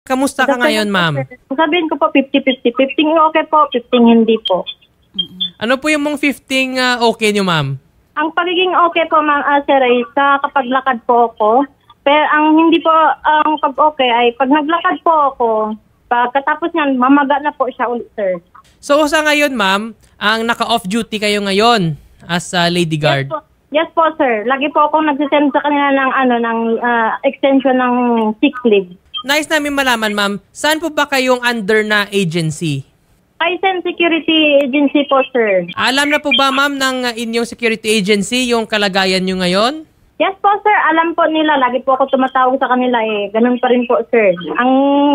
Kamusta ka ngayon, ma'am? Sabihin ko po 50-50. 15 okay po, 15 hindi po. Ano po yung mong 15 okay nyo, ma'am? Ang pagiging okay po, ma'am, sir, ay sa kapag lakad po ako. Pero ang hindi po, ang pag okay ay pag naglakad po ako, pagkatapos niyan, mamaga na po siya ulit, sir. So sa ngayon, ma'am, ang naka-off duty kayo ngayon as lady guard? Yes po, sir. Lagi po akong nagsisend sa kanila ng extension ng sick leave. Nais namin malaman, ma'am, saan po ba kayong under na agency? Kaisen Security Agency po, sir. Alam na po ba, ma'am, ng inyong security agency yung kalagayan nyo ngayon? Yes po, sir. Alam po nila. Lagi po ako tumatawag sa kanila eh. Ganun pa rin po, sir. Ang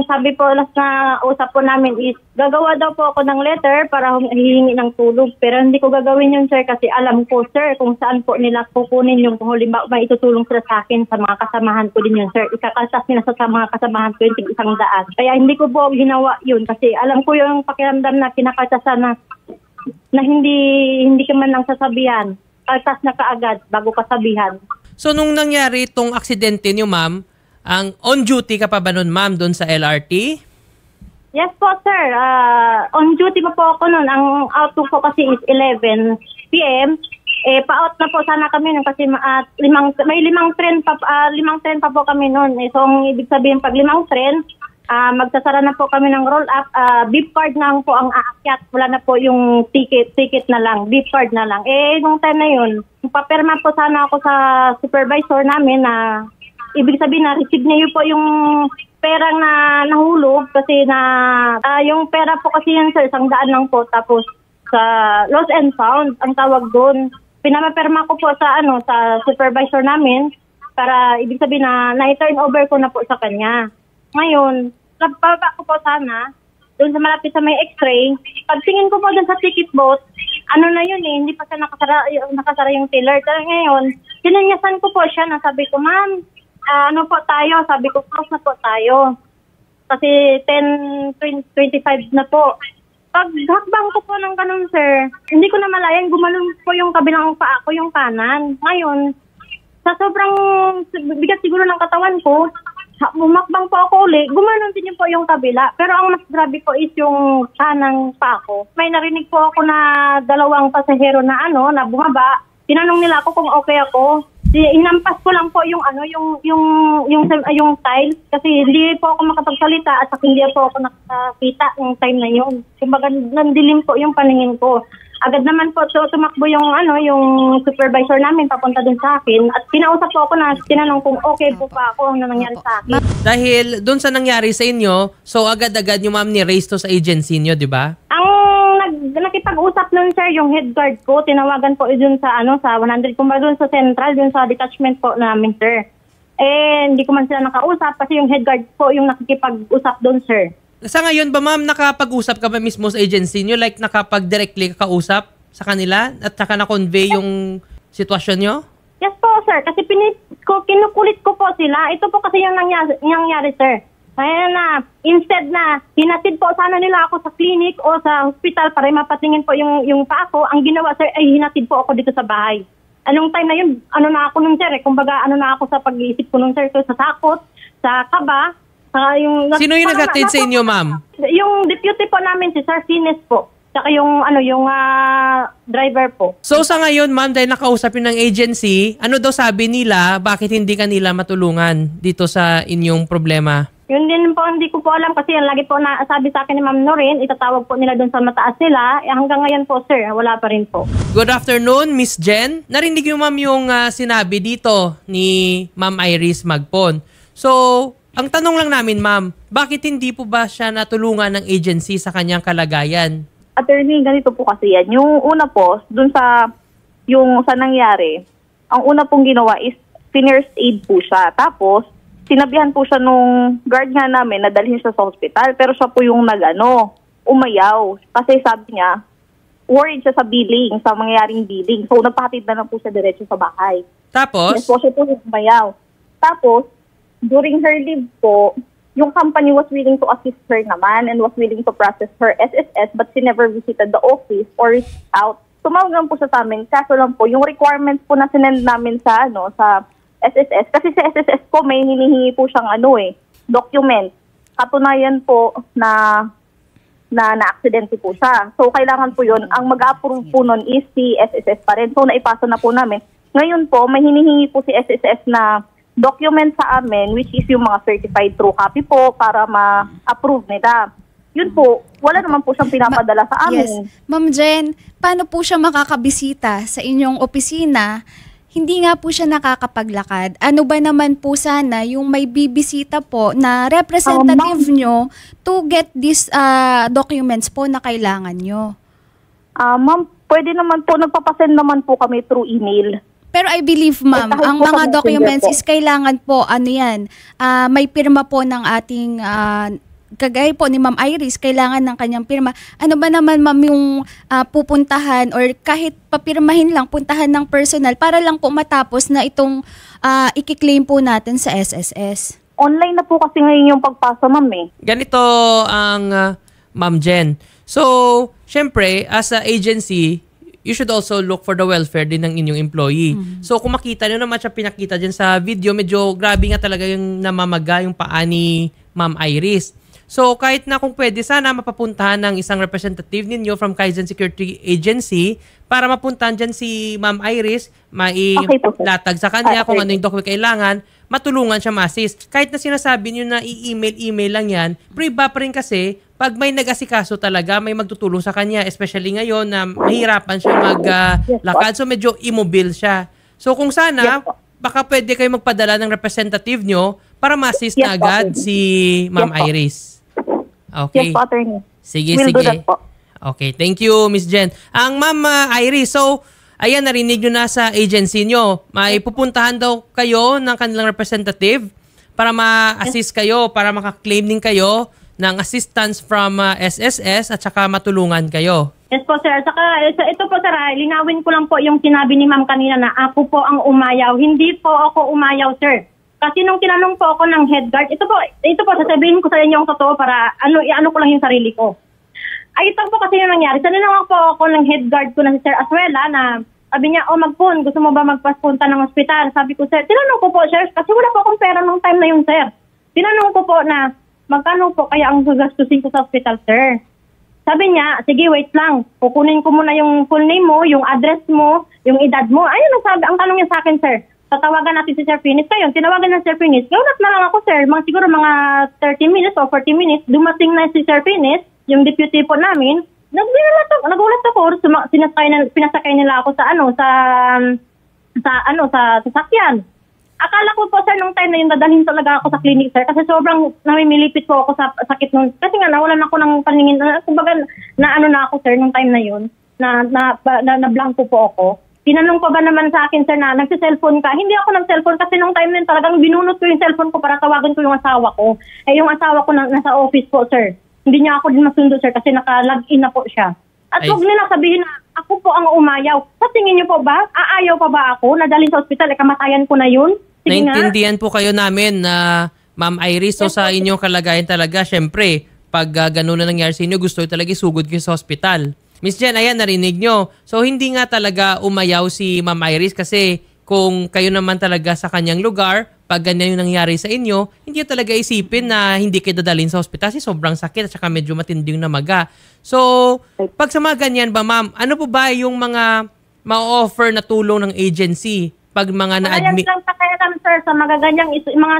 sabi po last na usap po namin is gagawa daw po ako ng letter para hihingi ng tulong. Pero hindi ko gagawin yun, sir, kasi alam ko, sir, kung saan po nila kukunin yung kung halimbawa may itutulong sila sa akin sa mga kasamahan ko din yun, sir. Ikakaltas nila sa mga kasamahan ko yung 100. Kaya hindi ko po ginawa yun kasi alam ko yung pakiramdam na kinakaltasan na hindi ka man lang sasabihan. Kaltas na kaagad bago kasabihan. So, nung nangyari itong aksidente niyo, ma'am, ang on-duty ka pa ba nun, ma'am, doon sa LRT? Yes po, sir. On duty pa po ako nun. Ang out ko kasi is 11 p.m. Pa-out na po sana kami nun kasi may limang tren pa po kami nun. So, ang ibig sabihin, pag 5 tren, magsasara na po kami ng roll-up. Beep card na po ang aakyat. Wala na po yung ticket na lang. Beep card na lang. Nung time na yun, paperma po sana ako sa supervisor namin na ibig sabihin na receive niyo po yung perang na nahulog kasi yung pera po kasi yun, sir, 100 lang po. Tapos sa lost and found, ang tawag doon. Pinapaperma ko po sa sa supervisor namin para ibig sabihin na na-turn over ko na po sa kanya. Ngayon, nagpapa ko po sana doon sa malapit sa may x-ray. Pagtingin ko po doon sa ticket booth, na yun hindi pa siya nakasara yung tiller. Kaya ngayon, sinanyasan ko po siya na sabi ko, ma'am, po tayo? Sabi ko, close na po tayo. Kasi 10:25 na po. Pag hakbang ko po ng ganun, sir, hindi ko na malayan, gumalong po yung kabilang paa ko, yung kanan. Ngayon, sa sobrang bigat siguro ng katawan ko, bumakbang po ako ulit, gumanon din po yung kabila. Pero ang mas grabe po is yung kanang pa ako. May narinig po ako na 2 pasahero na na bumaba. Tinanong nila ako kung okay ako. Hinampas ko lang po yung tiles kasi hindi po ako makapagsalita at hindi po ako nakakita ng time na yun. Kumbaga nandilim po yung paningin ko. Agad naman po tumakbo yung yung supervisor namin papunta dun sa akin at pinausap po ako na tinanong kung okay po pa ako ang nangyari sa akin. Dahil dun sa nangyari sa inyo, so agad-agad yung ma'am ni-raise to sa agency nyo, di ba? Ang nakipag-usap nun, sir, yung head guard ko, tinawagan po dun sa sa 100 kumbaga dun sa central, dun sa detachment po namin, sir. Hindi ko man sila nakausap kasi yung head guard po yung nakikipag-usap dun, sir. Sa ngayon ba, ma'am, nakapag-usap ka ba mismo sa agency nyo? Like, nakapag-directly kausap sa kanila? At saka na-convey yung sitwasyon nyo? Yes po, sir. Kasi kinukulit ko po sila. Ito po kasi yung nangyari, sir. Kaya instead na hinatid po sana nila ako sa clinic o sa hospital para mapatingin po yung paa ko, ang ginawa, sir, ay hinatid po ako dito sa bahay. Anong time na yun? Na ako nun, sir? Kumbaga, na ako sa pag-iisip ko nun, sir? Sa takot, sa kaba. Sino yung nag-attend sa inyo, ma'am? Yung deputy po namin, si Sir Sines po. Saka yung driver po. So sa ngayon, ma'am, dahil nakausap yun ng agency, ano daw sabi nila, bakit hindi kanila matulungan dito sa inyong problema? Yun din po, hindi ko po alam kasi lagi po sabi sa akin ni Ma'am Noreen, itatawag po nila doon sa mataas nila. Hanggang ngayon po, sir, wala pa rin po. Good afternoon, Miss Jen. Narinig niyo, ma'am, yung sinabi dito ni Ma'am Iris Magpon. So, ang tanong lang namin, ma'am, bakit hindi po ba siya natulungan ng agency sa kanyang kalagayan? Attorney, ganito po kasi yan. Yung una po, dun sa nangyari, ang una pong ginawa is first aid po siya. Tapos, sinabihan po siya nung guard nga namin na dalhin siya sa hospital. Pero siya po yung umayaw. Kasi sabi niya, worried siya sa billing, sa mangyayaring billing. So, nagpahatid na po siya diretso sa bahay. Tapos? Yes po, siya po yung umayaw. Tapos, during her leave po, yung company was willing to assist her naman and was willing to process her SSS but she never visited the office or reached out. Tumawag lang po siya sa amin. Kaso lang po, yung requirements po na sinend namin sa sa SSS, kasi sa SSS po may hinihingi po siyang document. katunayan po na na-aksidente po siya. So, kailangan po yun. Ang mag-approve po nun is si SSS pa rin. So, naipasa na po namin. Ngayon po, may hinihingi po si SSS na document sa amin, which is yung mga certified true copy po para ma-approve nila. Yun po, wala naman po siyang pinapadala sa amin. Yes. Ma'am Jen, paano po siya makakabisita sa inyong opisina? Hindi nga po siya nakakapaglakad. Ano ba naman po sana yung may bibisita po na representative nyo to get these documents po na kailangan nyo? Ma'am, pwede naman po, nagpapasend naman po kami through email. Pero I believe, ma'am, ang mga documents is kailangan po, may pirma po ng ating kagaya po ni Ma'am Iris, kailangan ng kanyang pirma. Ano ba naman, ma'am, yung pupuntahan or kahit papirmahin lang, puntahan ng personal para lang po matapos na itong ikiklaim po natin sa SSS? Online na po kasi ngayon yung pagpasa, ma'am eh. Ganito ang Ma'am Jen. So, syempre, as a agency, you should also look for the welfare din ng inyong employee. So, kung makita nyo naman siya pinakita dyan sa video, medyo grabe nga talaga yung namamaga yung paa ni Ma'am Iris. So, kahit na kung pwede, sana mapapuntahan ng isang representative ninyo from Kaizen Security Agency para mapuntahan dyan si Ma'am Iris, mailatag sa kanya kung ano yung document kailangan, matulungan siya ma-assist. Kahit na sinasabi nyo na i-email lang yan, pero iba pa rin kasi, pag may nag-asikaso talaga, may magtutulong sa kanya, especially ngayon na mahirapan siya maglakad, so medyo immobile siya. So, kung sana, baka pwede kayo magpadala ng representative nyo para ma-assist na agad si Ma'am Iris. Okay. Yes po, attorney. Sige, We'll sige. do that po. Okay, thank you, Miss Jen. Ang Ma'am Iris, so, ayan, narinig nyo na sa agency nyo. May pupuntahan daw kayo ng kanilang representative para ma-assist kayo, para makaklaim din kayo ng assistance from SSS at saka matulungan kayo. Yes po, sir. Saka, ito po, sir, linawin ko lang po yung sinabi ni ma'am kanina na ako po ang umayaw. Hindi po ako umayaw, sir. Kasi nung tinanong po ako ng head guard, ito po, sasabihin ko sa inyo ang totoo para ano ko lang yung sarili ko. Ay, ito po kasi yung nangyari. Tinanong po ako ng head guard ko na si Sir Asuela na sabi niya, magpun, gusto mo ba magpaspunta ng ospital? Sabi ko, sir, tinanong ko po, sir, kasi wala po akong pera nung time na yung sir. Tinanong ko po na, magkano po kaya ang gugastusin ko sa ospital, sir? Sabi niya, sige, wait lang. Kukunin ko muna yung full name mo, yung address mo, yung edad mo. Ayun ang tanong niya sa akin, sir. Tatawagan natin si Sir Finis. Kayo, tinawagan na si Sir Finis. Gaunat na lang ako, sir. Siguro mga 30 minutes o 40 minutes, dumating na si Sir Finis, yung deputy po namin. Nagulat ako. Pinasakay nila ako sa sasakyan. Akala ko po, sir, nung time na yun, dadalhin talaga ako sa clinic, sir. Kasi sobrang namimilipit po ako sa sakit nun. Kasi nga, nawalan ako ng paningin. Kumbaga, na ako, sir, nung time na yun. Na blanco po ako. Tinanong pa ba naman sa akin, sir, na nagsiselfone ka? Hindi ako nag-cellphone kasi nung time na yun, talagang binunot ko yung cellphone ko para tawagan ko yung asawa ko. Yung asawa ko nasa office po, sir. Hindi niya ako din masundo, sir, kasi naka-log-in na po siya. At huwag nila sabihin na ako po ang umayaw. Sa tingin niyo po ba, aayaw pa ba ako na dalhin sa ospital, kamatayan ko na yun? Sige nga. Naintindihan po kayo namin na Ma'am Iris, so sa inyong kalagayan talaga, syempre, pag gano'n na nangyari sa inyo, gusto talaga isugod kayo sa ospital. Miss Jen, ayan, narinig nyo. So, hindi nga talaga umayaw si Ma'am Iris kasi kung kayo naman talaga sa kanyang lugar, pag ganyan yung nangyari sa inyo, hindi talaga isipin na hindi kayo dadalhin sa ospital kasi sobrang sakit at saka medyo matinding namaga. So, pag sa mga ganyan ba, ma'am, ano po ba yung mga ma-offer na tulong ng agency pag mga na-admit? Ayan lang pakialam, sir, sa mga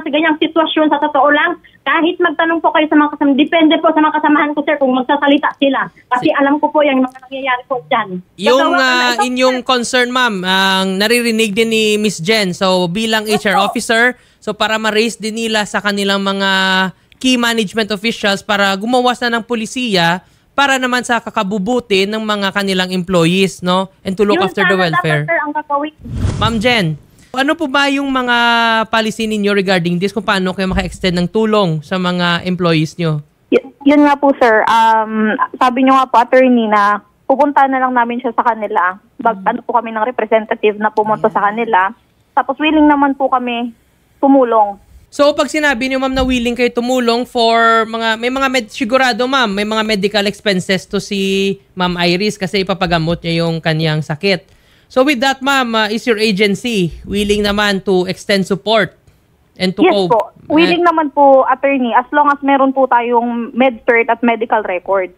ganyang sitwasyon, sa totoo lang, kahit magtanong po kayo sa mga kasamahan, depende po sa mga kasamahan ko, sir, kung magsasalita sila. Kasi alam ko po yung mga nangyayari po dyan. Yung inyong concern, ma'am, ang naririnig din ni Miss Jen. So, bilang HR officer, so para ma-raise din nila sa kanilang mga key management officials para gumawa na ng polisiya para naman sa kakabubuti ng mga kanilang employees, no? And to look after the welfare. Dapat, sir, ang kakawin. Ma'am Jen, ano po ba yung mga policy ninyo regarding this kung paano kayo maka-extend ng tulong sa mga employees nyo? Yun nga po, sir. Sabi nyo nga po, attorney, na pupunta na lang namin siya sa kanila. Ano po kami ng representative na pumunta sa kanila. Tapos willing naman po kami tumulong. So, pag sinabi niyo, ma'am, na willing kayo tumulong for sigurado, ma'am, may mga medical expenses to si Ma'am Iris kasi ipapagamot niya yung kanyang sakit. So, with that, ma'am, is your agency willing naman to extend support and to Yes po. Willing naman po, attorney, as long as meron po tayong med-cert at medical record.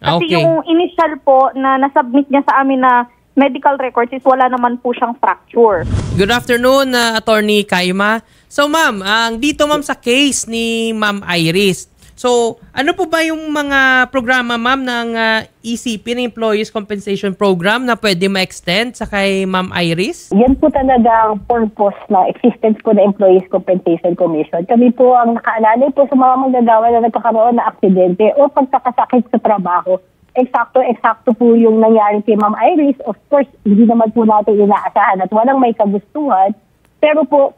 Kasi Okay. yung initial po na nasubmit niya sa amin na medical records is wala naman po siyang fracture. Good afternoon, Attorney Kaima. So ma'am, dito ma'am sa case ni Ma'am Iris. So, ano po ba yung mga programa ma'am ng ECP, ng Employees Compensation Program, na pwede ma-extend sa kay Ma'am Iris? Yan po talaga ang purpose na existence po ng Employees Compensation Commission. Kami po ang nakaalalay po sa mga manggagawa na nagkakaroon ng aksidente o pagkakasakit sa trabaho. Eksakto po yung nangyari kay Ma'am Iris. Of course, hindi naman po natin inaasahan at walang may kagustuhan. Pero po,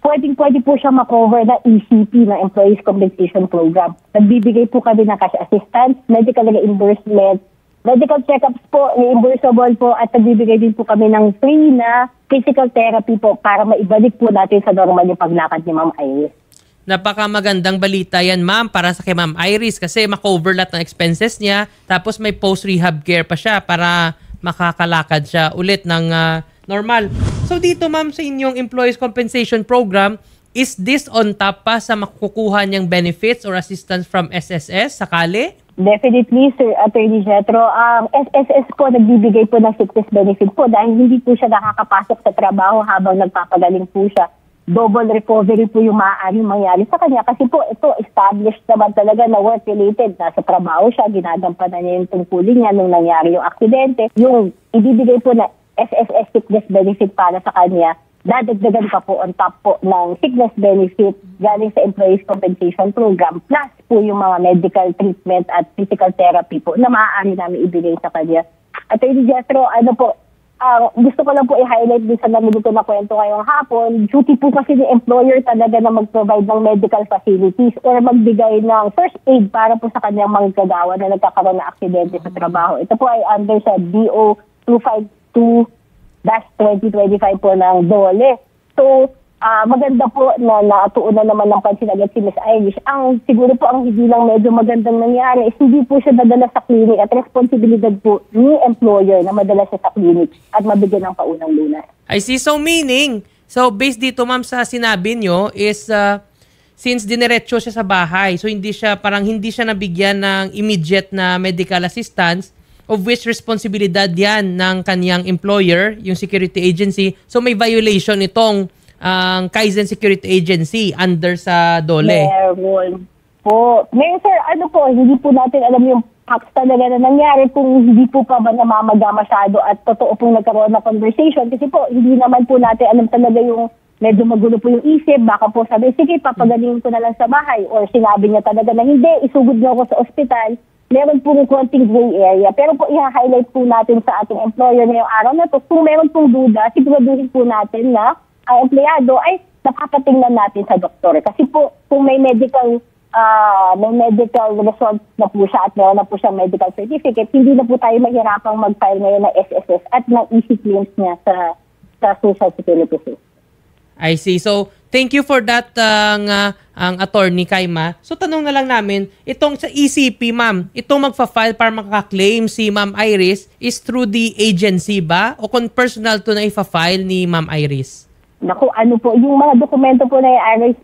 pwede po siya makover na ECP, na Employees Compensation Program. Nagbibigay po kami ng cash assistance, medical reimbursement, medical checkups po, reimbursable po, at nagbibigay din po kami ng free na physical therapy po para maibalik po natin sa normal yung paglakad ni Ma'am Iris. Napakamagandang balita yan ma'am para sa kay Ma'am Iris kasi makover lahat ng expenses niya, tapos may post-rehab care pa siya para makakalakad siya ulit ng normal. So dito ma'am sa inyong Employees Compensation Program, is this on top pa sa makukuha niyang benefits or assistance from SSS sakali? Definitely, Sir Attorney Jetro. Ang SSS po nagbibigay po ng sickness benefit po dahil hindi po siya nakakapasok sa trabaho habang nagpapagaling po siya. Double recovery po yung maaaring mangyari sa kanya kasi po ito established naman talaga na work-related. Nasa trabaho siya, ginagampanan niya yung tungkulin niya nung nangyari yung aksidente. Yung ibibigay po na SSS sickness benefit para sa kanya, dadagdagan pa po on top po ng sickness benefit galing sa Employees Compensation Program plus po yung mga medical treatment at physical therapy po na maaari namin ibigay sa kanya. At Jethro, gusto ko lang po i-highlight din sa namin na kwento ngayong hapon, duty po kasi ni employer talaga na mag-provide ng medical facilities or magbigay ng first aid para po sa kanyang mga kagawa na nagkakaroon ng aksidente sa trabaho. Ito po ay under sa DO 252-2025 po ng DOLE. So, maganda po na natuunan naman ng pansin agad si Ms. Irish. Ang siguro po ang hindi lang medyo magandang nangyari is hindi po siya dadala sa clinic at responsibilidad po ni employer na madala siya sa clinic at mabigyan ng paunang lunas. I see. So meaning, based dito ma'am sa sinabi nyo is since diniretso siya sa bahay, so hindi siya nabigyan ng immediate na medical assistance, of which responsibilidad yan ng kanyang employer, yung security agency. So may violation itong ang Kaizen Security Agency under sa DOLE. Meron po. Ngayon sir, hindi po natin alam yung facts talaga na nangyari kung hindi po pa ba namamaga masyado at totoo pong nagkaroon na conversation. Kasi po, hindi naman po natin alam talaga yung medyo magulo po yung isip. Baka po sabi, sige, papagaling ko na lang sa bahay. Or sinabi niya talaga na hindi, isugod niyo ako sa ospital. Meron po ng konting gray area. Pero po, i-highlight po natin sa ating employer ngayong araw na to. Kung meron pong duda, siguraduhin po natin na ang empleyado ay napapatingnan natin sa doktor. Kasi po, kung may medical result na po siya at meron na po siya medical certificate, hindi na po tayo mahirapang mag-file ngayon ng SSS at ng easy claims niya sa Social Security System. I see. So, thank you for that ang attorney Kaima. So, tanong na lang namin, itong sa ECP, ma'am, itong magfa-file para makaka-claim si Ma'am Iris is through the agency ba? O kung personal to na ifa-file ni Ma'am Iris? Naku, yung mga dokumento po na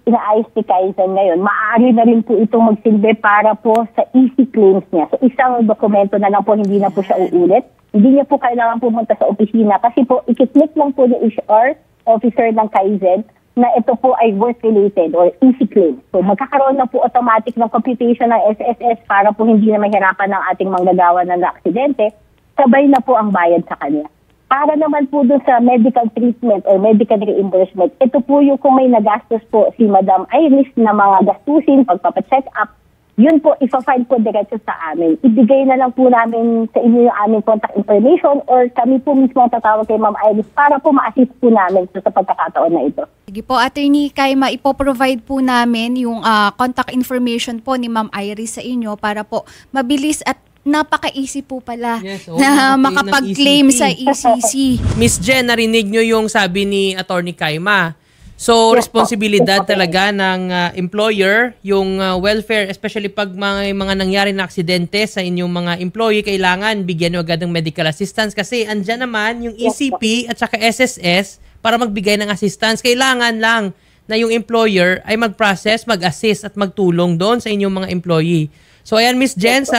inaayos ni Kaizen ngayon, maaari na rin po itong magsilbi para po sa easy claims niya. So, isang dokumento na lang po, hindi na po siya uulit. Hindi niya po kailangan pumunta sa opisina kasi po, ikiklik lang po ni HR officer ng Kaizen na ito po ay work-related or easy claim. So, magkakaroon na po automatic ng computation ng SSS para po hindi na mahirapan ng ating manggagawa ng aksidente. Sabay na po ang bayad sa kanya. Para naman po doon sa medical treatment or medical reimbursement, ito po yung kung may nagastos po si Madam Iris na mga gastusin, pagpapacheck up, yun po, ipa-file po diretso sa amin. Ibigay na lang po namin sa inyo yung aming contact information or kami po mismo ang tatawag kay Ma'am Iris para po ma-assist po namin sa pagkakataon na ito. Sige po, Attorney Kaima, ipoprovide po namin yung contact information po ni Ma'am Iris sa inyo para po mabilis at napaka-easy po pala na makapag-claim sa ECC. Miss Jen, narinig nyo yung sabi ni Attorney Kaima. So, responsibilidad talaga ng employer, yung welfare, especially pag mga nangyari na aksidente sa inyong mga employee, kailangan bigyan nyo agad ng medical assistance kasi andyan naman yung ECP at saka SSS para magbigay ng assistance. Kailangan lang na yung employer ay mag-process, mag-assist at magtulong doon sa inyong mga employee. So ayan Miss Jen, sa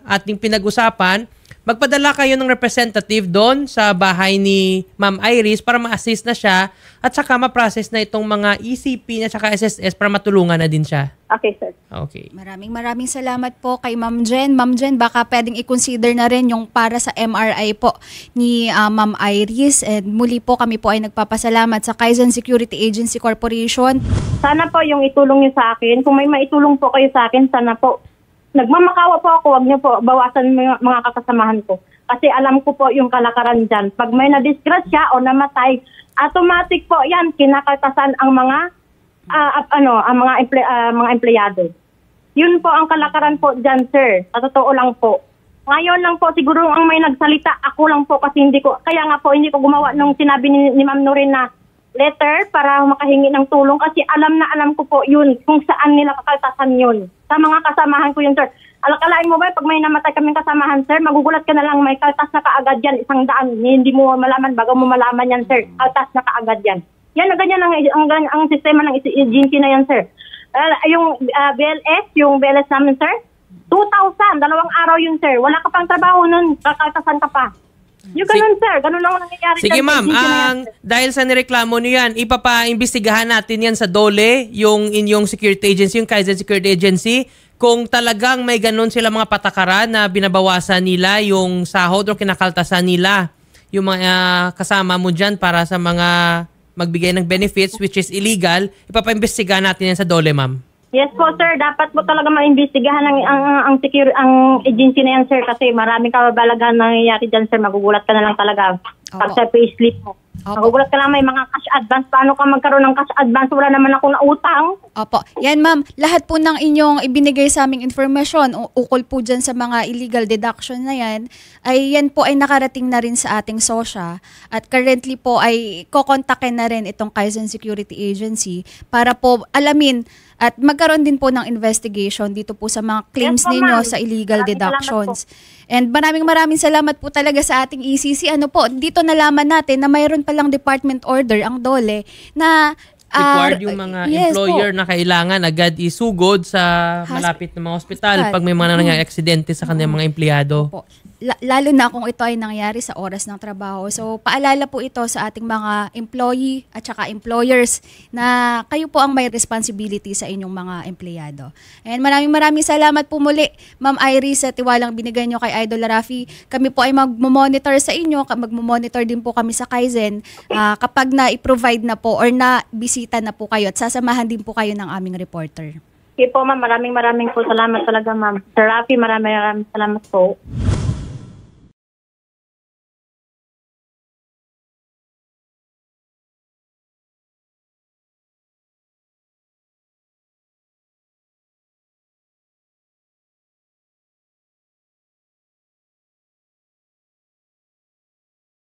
ating pinag-usapan, magpadala kayo ng representative doon sa bahay ni Ma'am Iris para ma-assist na siya at saka ma-process na itong mga ECP at saka SSS para matulungan na din siya. Okay, sir. Okay. Maraming salamat po kay Ma'am Jen. Ma'am Jen, baka pwedeng i-consider na rin yung para sa MRI po ni Ma'am Iris. And muli po kami po ay nagpapasalamat sa Kaizen Security Agency Corporation. Sana po yung itulong niyo sa akin. Kung may maitulong po kayo sa akin, sana po. Nagmamakawa po ako, wag niyo po bawasan mga kakasamahan ko. Kasi alam ko po yung kalakaran dyan. Pag may na-disgrasya o namatay, automatic po yan, kinakaltasan ang mga mga empleyado. Yun po ang kalakaran po dyan, sir. Sa totoo lang po. Ngayon lang po siguro ang may nagsalita, ako lang po kasi hindi ko gumawa nung sinabi ni Ma'am Nurin na letter para makahingi ng tulong kasi alam ko po yun kung saan nila kakaltasan yun. Sa mga kasamahan ko yun, sir. Alakalain mo ba, pag may namatay kaming kasamahan, sir, magugulat ka na lang, may kaltas na kaagad yan, 100. Hindi mo malaman, bago mo malaman yan, sir. Kaltas na kaagad yan. Yan, ganyan ang sistema ng agency na yan, sir. Yung BLS namin, sir, 2,000, 2 araw yun, sir. Wala ka pang trabaho nun, kakaltasan ka pa. Yung ganun, sir. Ganun lang nangyayari. Sige, ma'am. Dahil sa nireklamo niyo yan, ipapa-imbestigahan natin yan sa DOLE, yung inyong security agency, yung Kaizen Security Agency, kung talagang may ganun sila mga patakaran na binabawasan nila yung sahod o kinakaltasan nila yung mga kasama mo dyan para sa mga magbigay ng benefits which is illegal, ipapa-imbestigahan natin yan sa DOLE, ma'am. Yes po, sir. Dapat po talaga maimbestigahan ang agency na yan, sir, kasi maraming kababalaghan nangyayari dyan, sir. Magugulat ka na lang talaga. Pag sa payslip mo. Magugulat ka lang, may mga cash advance. Paano ka magkaroon ng cash advance? Wala naman ako na utang. Opo. Yan, ma'am. Lahat po ng inyong ibinigay sa aming information, ukol po dyan sa mga illegal deduction na yan, ay yan po ay nakarating na rin sa ating SOSHA. At currently po ay kokontakin na rin itong Kaizen Security Agency para po alamin at magkaroon din po ng investigation dito po sa mga claims ninyo sa illegal deductions. And maraming salamat po talaga sa ating ECC. Ano po, dito nalaman natin na mayroon palang department order ang DOLE na required yung mga employer na kailangan agad isugod sa malapit na mga hospital pag may mga nangyayang aksidente sa kanilang mga empleyado. Opo. Lalo na kung ito ay nangyari sa oras ng trabaho. So, paalala po ito sa ating mga employee at saka employers na kayo po ang may responsibility sa inyong mga empleyado. And maraming salamat po muli, Ma'am Iris, sa tiwalang binigay nyo kay Idol Rafi. Kami po ay mag-monitor sa inyo, mag-monitor din po kami sa Kaizen kapag na-provide na po or na-bisita na po kayo at sasamahan din po kayo ng aming reporter. Okay po, ma'am. Maraming po salamat talaga, ma'am. Sir Rafi, maraming salamat po.